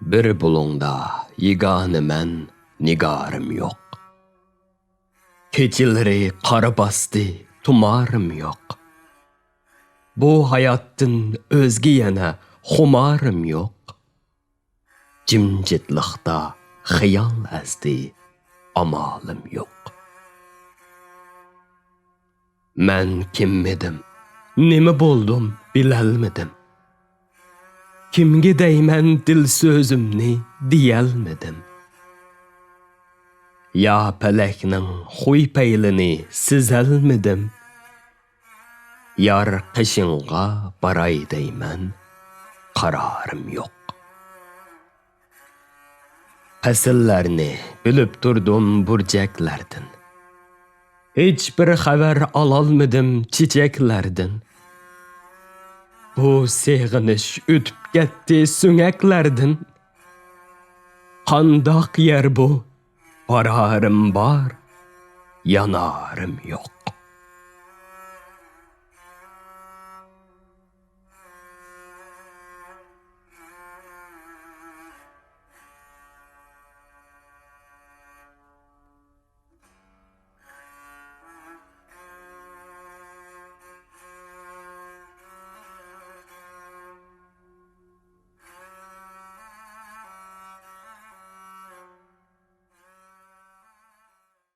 Bir bulungda yegane men, nigarım yok. Keçileri qara bastı, tumarım yok. Bu hayattın özge yana xumarım yok. Cimcitlikda xiyal azdi, amalım yok. Men kim edim, nime boldum bilelmedim. Kimge deymen dil sözümni diyelmedim. Ya peleknin huy peylini sizelmedim. Yar kışınga baray deymen, kararım yok. Fəsillərini bilip durdum burcəklərdən. Heç bir xəbər alalmadım çiçəklərdən. Bu seğiniş ötüp getdi süngəklərdən. Qandaq yer bu, bararım var, yanarım yok.